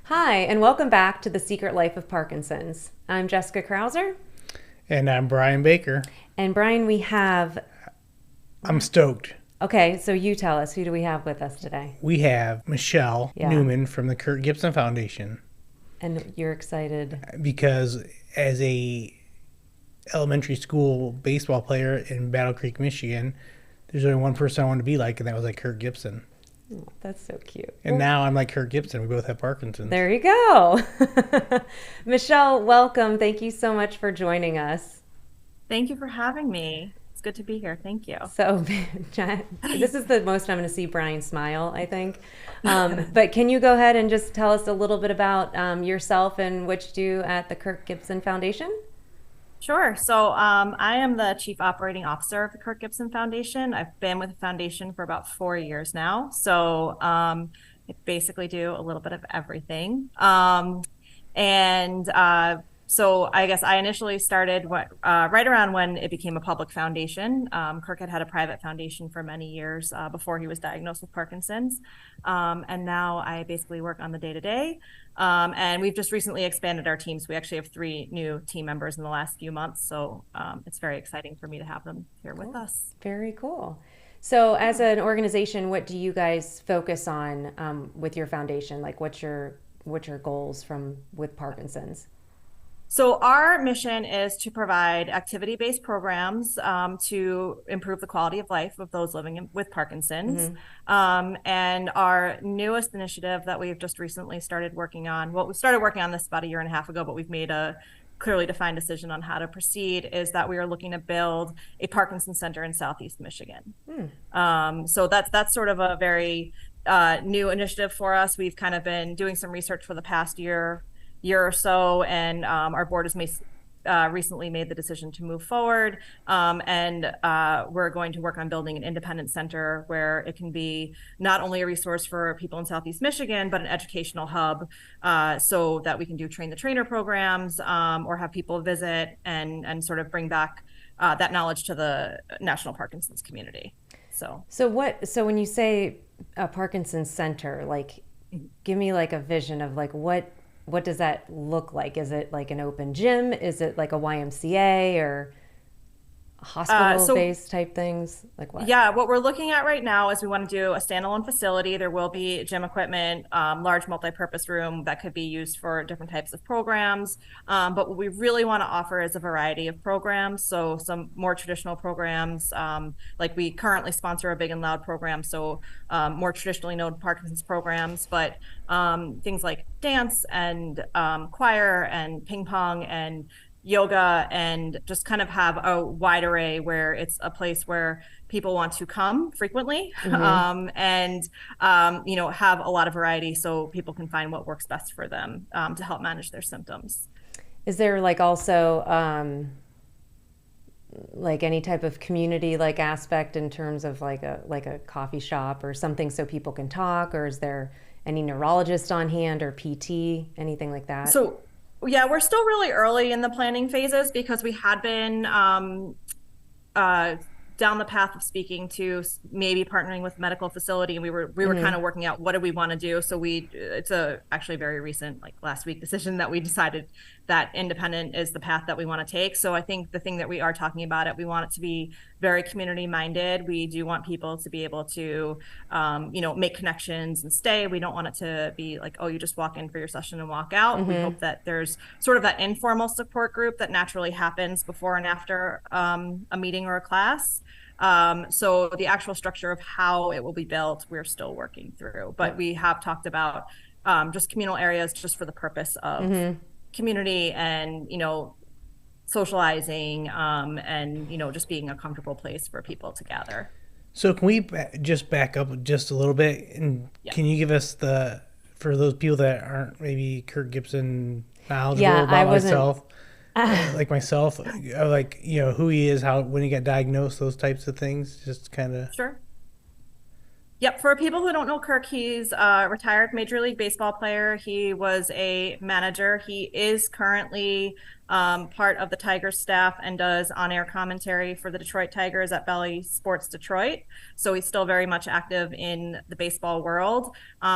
Hi, and welcome back to The Secret Life of Parkinson's. I'm Jessica Krauser. And I'm Brian Baker. And Brian, we have. I'm stoked. Okay, so you tell us, who do we have with us today? We have Michelle Yeah. Newman from the Kirk Gibson Foundation. And you're excited. Because as a elementary school baseball player in Battle Creek, Michigan, there's only one person I wanted to be like, and that was like Kirk Gibson. Oh, that's so cute. And now I'm like Kirk Gibson. We both have Parkinson's. There you go. Michelle, welcome. Thank you so much for joining us. Thank you for having me. It's good to be here. Thank you. So, this is the most I'm going to see Brian smile, I think. But can you go ahead and just tell us a little bit about yourself and what you do at the Kirk Gibson Foundation? Sure. So I am the Chief Operating Officer of the Kirk Gibson Foundation. I've been with the foundation for about 4 years now. So I basically do a little bit of everything. So I guess I initially started right around when it became a public foundation. Kirk had a private foundation for many years before he was diagnosed with Parkinson's. And now I basically work on the day-to-day. And we've just recently expanded our teams. We actually have 3 new team members in the last few months. So it's very exciting for me to have them here with us. Very cool. So as an organization, what do you guys focus on with your foundation? Like what's your goals with Parkinson's? So our mission is to provide activity-based programs to improve the quality of life of those living with Parkinson's. Mm-hmm. And our newest initiative that we've just recently started working on, we started working on this about 1.5 years ago, but we've made a clearly defined decision on how to proceed, is that we are looking to build a Parkinson Center in Southeast Michigan. So that's sort of a very new initiative for us. We've kind of been doing some research for the past year or so, and our board has recently made the decision to move forward, and we're going to work on building an independent center where it can be not only a resource for people in Southeast Michigan, but an educational hub, so that we can do train the trainer programs, or have people visit and sort of bring back that knowledge to the national Parkinson's community. So when you say a Parkinson's center, like, give me like a vision of like what does that look like? Is it like an open gym? Is it like a YMCA or hospital-based type things? Like what? Yeah, what we're looking at right now is we want to do a standalone facility. There will be gym equipment, large multi-purpose room that could be used for different types of programs. But what we really want to offer is a variety of programs. So some more traditional programs, like we currently sponsor a Big and Loud program. So more traditionally known Parkinson's programs, but things like dance and choir and ping pong and yoga, and just kind of have a wide array where it's a place where people want to come frequently. Mm-hmm. And have a lot of variety so people can find what works best for them to help manage their symptoms. Is there like also like any type of community like aspect in terms of like a coffee shop or something so people can talk, or is there any neurologist on hand or PT, anything like that? So yeah, we're still really early in the planning phases because we had been down the path of speaking to maybe partnering with medical facility, and we were mm-hmm. kind of working out what do we want to do. So it's actually a very recent, like last week, decision that we decided that independent is the path that we want to take. So I think the thing that we are talking about we want it to be very community minded. We do want people to be able to make connections and stay. We don't want it to be like, oh, you just walk in for your session and walk out. Mm-hmm. We hope that there's sort of that informal support group that naturally happens before and after a meeting or a class. So the actual structure of how it will be built, we're still working through, but we have talked about just communal areas just for the purpose of mm-hmm. community and, socializing and, just being a comfortable place for people to gather. So can we just back up just a little bit, and can you give us for those people that aren't maybe Kirk Gibson knowledgeable about myself, like myself, like, who he is, when he got diagnosed, those types of things, just kind of. Sure. Yep. For people who don't know Kirk, he's a retired Major League Baseball player. He was a manager. He is currently part of the Tigers staff and does on-air commentary for the Detroit Tigers at Bally Sports Detroit. So he's still very much active in the baseball world.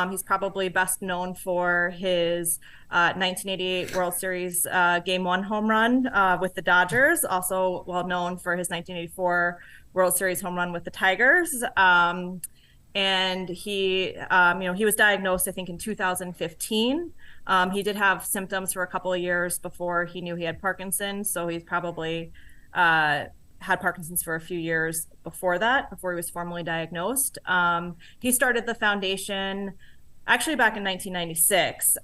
He's probably best known for his 1988 World Series Game 1 home run with the Dodgers. Also well known for his 1984 World Series home run with the Tigers. And he was diagnosed, I think, in 2015. He did have symptoms for a couple of years before he knew he had Parkinson's. So he's probably had Parkinson's for a few years before that, before he was formally diagnosed. He started the foundation actually back in 1996.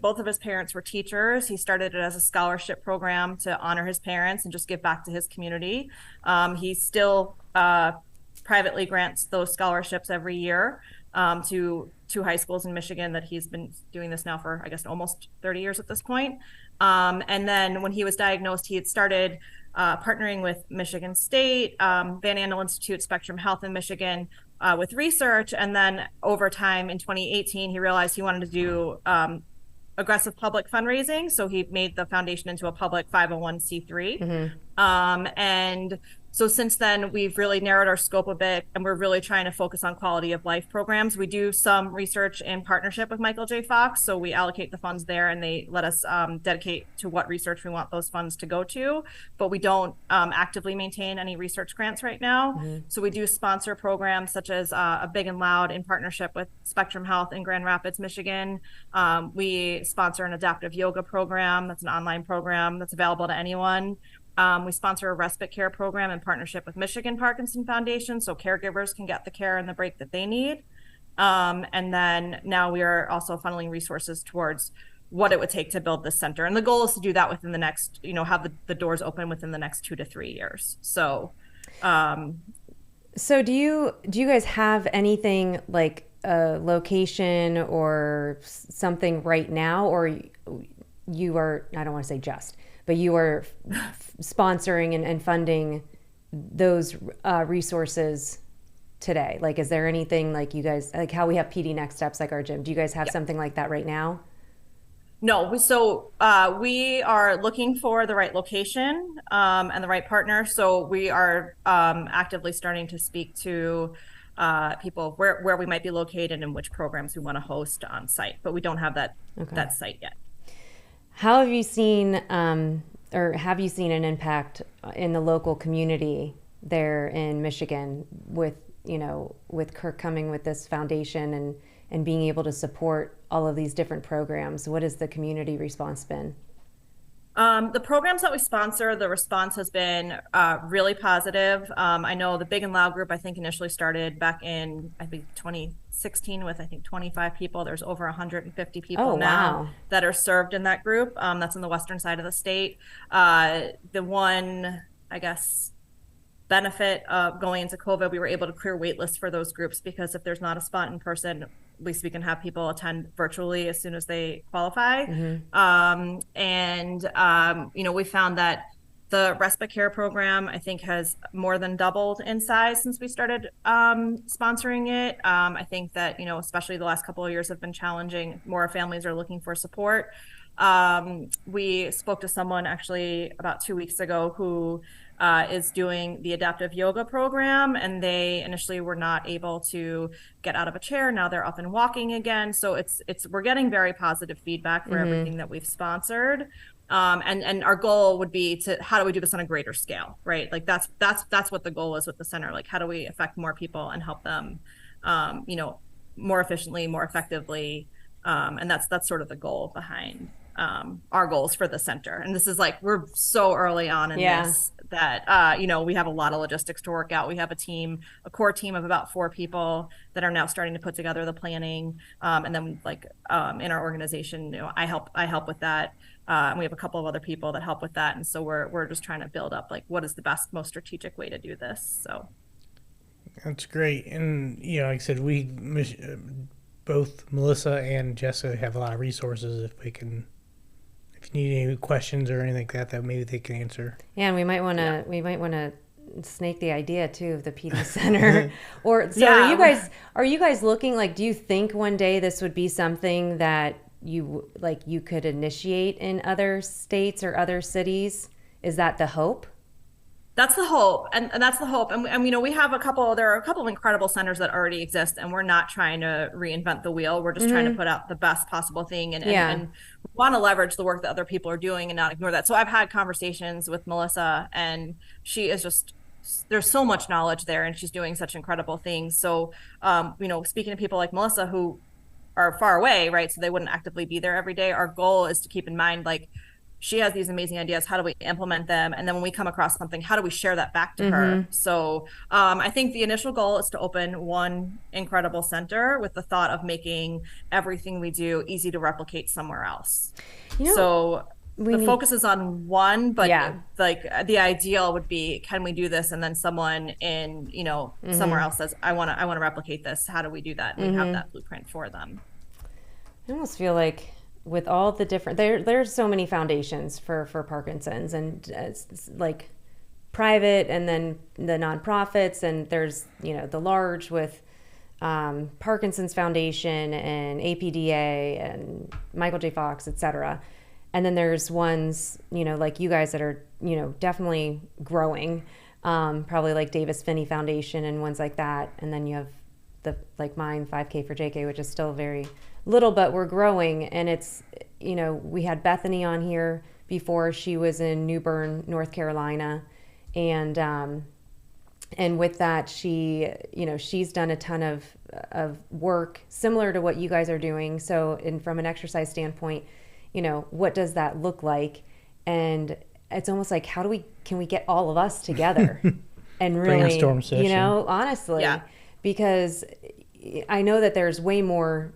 Both of his parents were teachers. He started it as a scholarship program to honor his parents and just give back to his community. He still privately grants those scholarships every year to two high schools in Michigan that he's been doing this now for, I guess, almost 30 years at this point. And then when he was diagnosed, he had started partnering with Michigan State, Van Andel Institute, Spectrum Health in Michigan with research. And then over time in 2018, he realized he wanted to do aggressive public fundraising. So he made the foundation into a public 501c3. And so since then, we've really narrowed our scope a bit, and we're really trying to focus on quality of life programs. We do some research in partnership with Michael J. Fox, so we allocate the funds there, and they let us dedicate to what research we want those funds to go to. But we don't actively maintain any research grants right now. So we do sponsor programs such as a Big and Loud in partnership with Spectrum Health in Grand Rapids, Michigan. We sponsor an adaptive yoga program. That's an online program that's available to anyone. We sponsor a respite care program in partnership with Michigan Parkinson Foundation, so caregivers can get the care and the break that they need. And then now we are also funneling resources towards what it would take to build this center. And the goal is to do that within the next, have the doors open within the next 2 to 3 years. So, so do you guys have anything like a location or something right now, or you are, I don't want to say just, but you are sponsoring and funding those resources today? Like, is there anything like you guys, like how we have PD Next Steps, like our gym, do you guys have something like that right now? No, so we are looking for the right location and the right partner. So we are actively starting to speak to people where we might be located and which programs we want to host on site, but we don't have that site yet. How have you seen, or have you seen an impact in the local community there in Michigan with Kirk coming with this foundation and being able to support all of these different programs? What has the community response been? The programs that we sponsor, the response has been really positive. I know the Big and Loud group, I think, initially started back in, 2016 with, 25 people. There's over 150 people now that are served in that group. That's on the western side of the state. The one, benefit of going into COVID, we were able to clear wait lists for those groups, because if there's not a spot in person, at least we can have people attend virtually as soon as they qualify. We found that the respite care program, I think, has more than doubled in size since we started sponsoring it. I think that, especially the last couple of years have been challenging. More families are looking for support. We spoke to someone actually about 2 weeks ago who is doing the adaptive yoga program, and they initially were not able to get out of a chair. Now they're up and walking again. So we're getting very positive feedback for everything that we've sponsored. And our goal would be how do we do this on a greater scale, right? Like that's what the goal is with the center. Like, how do we affect more people and help them, more efficiently, more effectively. And that's sort of the goal behind our goals for the center. And this is we're so early on in this that, we have a lot of logistics to work out. We have a core team of about 4 people that are now starting to put together the planning. And then in our organization, I help with that. And we have a couple of other people that help with that. And so we're just trying to build up what is the best, most strategic way to do this. So that's great. And, like I said, both Melissa and Jessica have a lot of resources if you need any questions or anything like that maybe they can answer. Yeah, and we might want to snake the idea too of the PD center. Or so are you guys looking, like, do you think one day this would be something that you could initiate in other states or other cities? Is that the hope? That's the hope. And that's the hope. And we have there are a couple of incredible centers that already exist, and we're not trying to reinvent the wheel. We're just trying to put out the best possible thing. And we want to leverage the work that other people are doing and not ignore that. So I've had conversations with Melissa, and she is just, there's so much knowledge there, and she's doing such incredible things. So, speaking to people like Melissa who are far away, right? So they wouldn't actively be there every day. Our goal is to keep in mind, like, she has these amazing ideas. How do we implement them? And then when we come across something, how do we share that back to her? So I think the initial goal is to open one incredible center with the thought of making everything we do easy to replicate somewhere else. So the focus is on one, but like the ideal would be, can we do this? And then someone in, somewhere else says, I want to replicate this. How do we do that? And we have that blueprint for them. I almost feel like with all the different, there's so many foundations for Parkinson's, and it's like private, and then the nonprofits, and there's, the large with Parkinson's Foundation and APDA and Michael J. Fox, et cetera. And then there's ones, like you guys that are, definitely growing, probably like Davis Finney Foundation and ones like that. And then you have the, like mine, 5K for JK, which is still very little, but we're growing. And it's, we had Bethany on here before. She was in New Bern, North Carolina. And with that, she, she's done a ton of work similar to what you guys are doing. So, from an exercise standpoint, what does that look like? And it's almost like, can we get all of us together and really, brainstorm session. Honestly, because I know that there's way more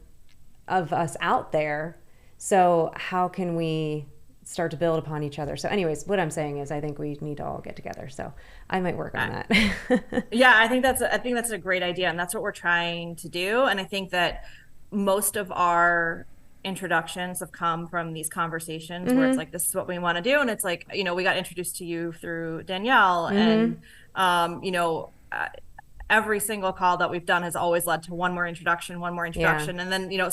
of us out there. So how can we start to build upon each other? So anyways, what I'm saying is I think we need to all get together. So I might work on that. Yeah, I think that's a great idea. And that's what we're trying to do. And I think that most of our introductions have come from these conversations where it's like, this is what we want to do. And it's like, we got introduced to you through Danielle, and, every single call that we've done has always led to one more introduction. And then,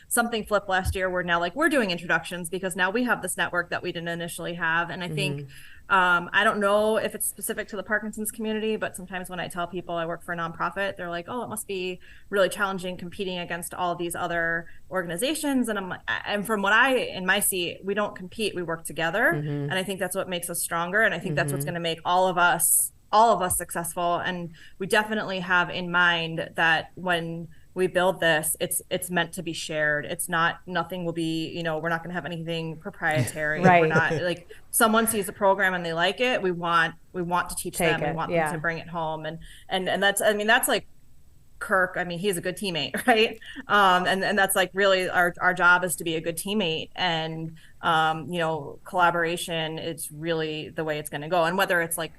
something flipped last year where now, like, we're doing introductions because now we have this network that we didn't initially have. And I think, I don't know if it's specific to the Parkinson's community, but sometimes when I tell people I work for a nonprofit, they're like, oh, it must be really challenging competing against all these other organizations. And from what in my seat, we don't compete, we work together. And I think that's what makes us stronger. And I think that's what's going to make all of us successful. And we definitely have in mind that when we build this, it's meant to be shared. It's not, nothing will be, we're not going to have anything proprietary. Right. We're not, like, someone sees a program and they like it, we want to teach them. We want them to bring it home. And that's like Kirk. I mean, he's a good teammate, right? And that's like really our job is to be a good teammate, and collaboration is really the way it's going to go. And whether it's like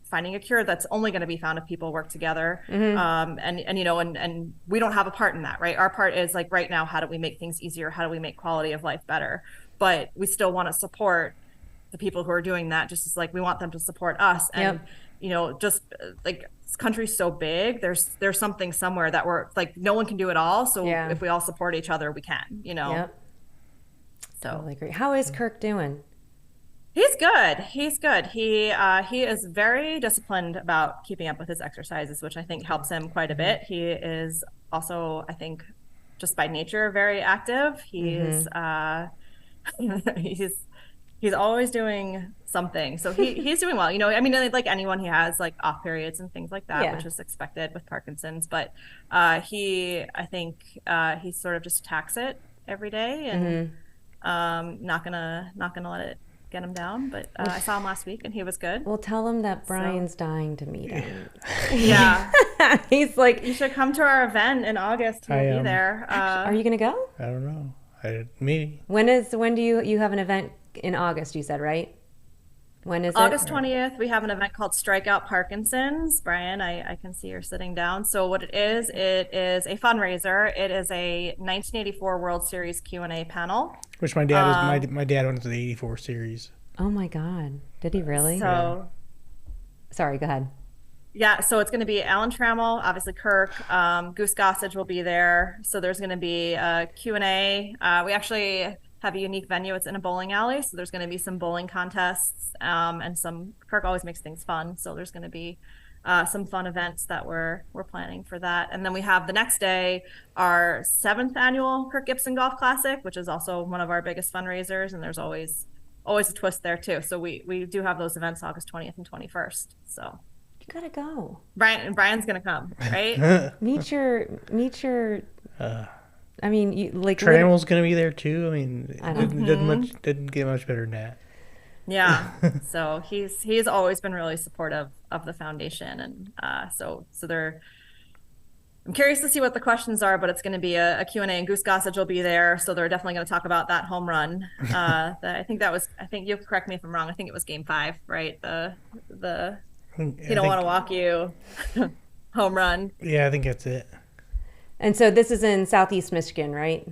finding a cure, that's only going to be found if people work together. And we don't have a part in that, right? Our part is, like, right now, how do we make things easier? How do we make quality of life better? But we still want to support the people who are doing that, just as, like, we want them to support us. And just like, this country's so big, there's something somewhere that we're like, no one can do it all. So if we all support each other, we can, So totally agree. How is Kirk doing? He's good. He is very disciplined about keeping up with his exercises, which I think helps him quite a bit. He is also, I think, just by nature, very active. He's he's always doing something. So he's doing well. I mean, like anyone, he has like off periods and things like that, which is expected with Parkinson's. But I think he sort of just attacks it every day, and not gonna let it get him down. But I saw him last week and he was good. Well, tell him that Brian's dying to meet him. Yeah. He's like, you should come to our event in August. He'll be there. Are you gonna go? I don't know. Me. When do you have an event in August, you said, right? When is August 20th, we have an event called Strikeout Parkinsons. Brian, I can see you're sitting down. So what it is a fundraiser. It is a 1984 World Series Q&A panel. Which my dad my dad went to the 84 series. Oh my God. Did he really? So Sorry, go ahead. Yeah, so it's going to be Alan Trammell, obviously Kirk, Goose Gossage will be there. So there's going to be a Q&A. We actually have a unique venue. It's in a bowling alley. So there's going to be some bowling contests and Kirk always makes things fun. So there's going to be some fun events that we're planning for that. And then we have the next day, our 7th annual Kirk Gibson Golf Classic, which is also one of our biggest fundraisers. And there's always a twist there too. So we do have those events August 20th and 21st. So you gotta go. Brian's gonna come, right? meet your I mean, Trammell's gonna be there too. I mean, didn't get much better than that. Yeah. So he's always been really supportive of the foundation, and so I'm curious to see what the questions are, but it's going to be a Q&A, and Goose Gossage will be there, so they're definitely going to talk about that home run. I think you correct me if I'm wrong. I think it was Game 5, right? The he don't want to walk you home run. Yeah, I think that's it. And so this is in Southeast Michigan, right?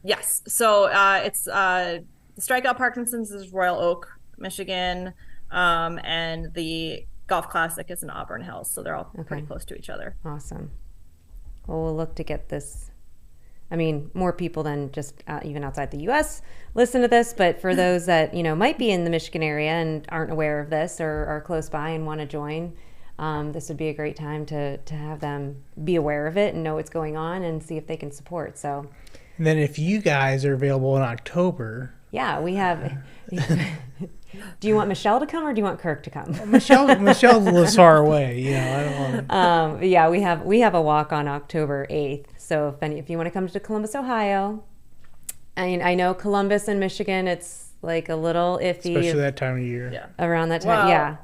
Yes. So it's the Strikeout Parkinsons is Royal Oak, Michigan, and the Golf Classic is in Auburn Hills. So they're all pretty close to each other. Awesome. Well, we'll look to get this. I mean, more people than just even outside the U.S. listen to this, but for those that, might be in the Michigan area and aren't aware of this or are close by and want to join, this would be a great time to have them be aware of it and know what's going on and see if they can support. So, and then if you guys are available in October. Yeah, we have. Do you want Michelle to come or do you want Kirk to come? Michelle lives far away. I don't want to. Yeah, we have a walk on October 8th. So if you want to come to Columbus, Ohio, I know Columbus and Michigan, it's like a little iffy. Especially that time of year. Yeah. Around that time, yeah.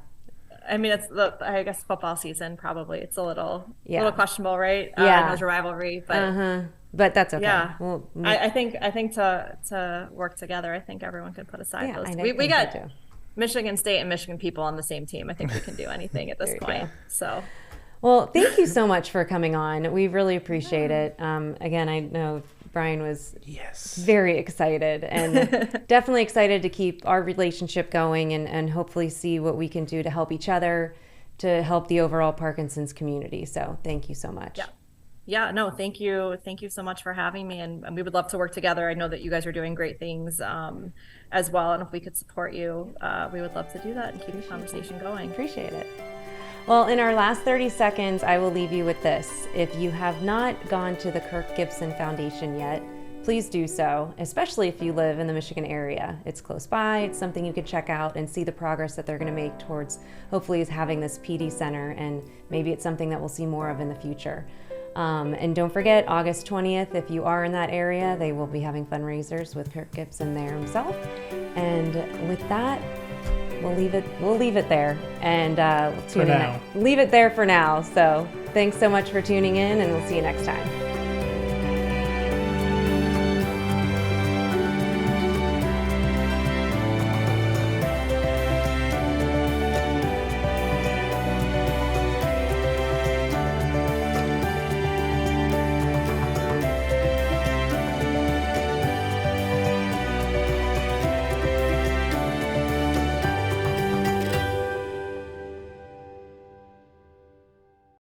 I mean, it's I guess football season probably. It's a little questionable, right? Yeah. There's a rivalry, but but that's okay. Yeah. Well, I think to work together, I think everyone can put aside those. We got Michigan State and Michigan people on the same team. I think we can do anything at this point. So. Well, thank you so much for coming on. We really appreciate it. Again, I know Brian was very excited and definitely excited to keep our relationship going and hopefully see what we can do to help each other, to help the overall Parkinson's community. So thank you so much. Yeah, no, thank you. Thank you so much for having me. And we would love to work together. I know that you guys are doing great things as well. And if we could support you, we would love to do that and keep the conversation going. Appreciate it. Well, in our last 30 seconds, I will leave you with this. If you have not gone to the Kirk Gibson Foundation yet, please do so, especially if you live in the Michigan area. It's close by, it's something you could check out and see the progress that they're going to make towards hopefully is having this PD center, and maybe it's something that we'll see more of in the future. And don't forget, August 20th, if you are in that area, they will be having fundraisers with Kirk Gibson there himself. And with that, we'll leave it there, and tune in. Leave it there for now. So thanks so much for tuning in, and we'll see you next time.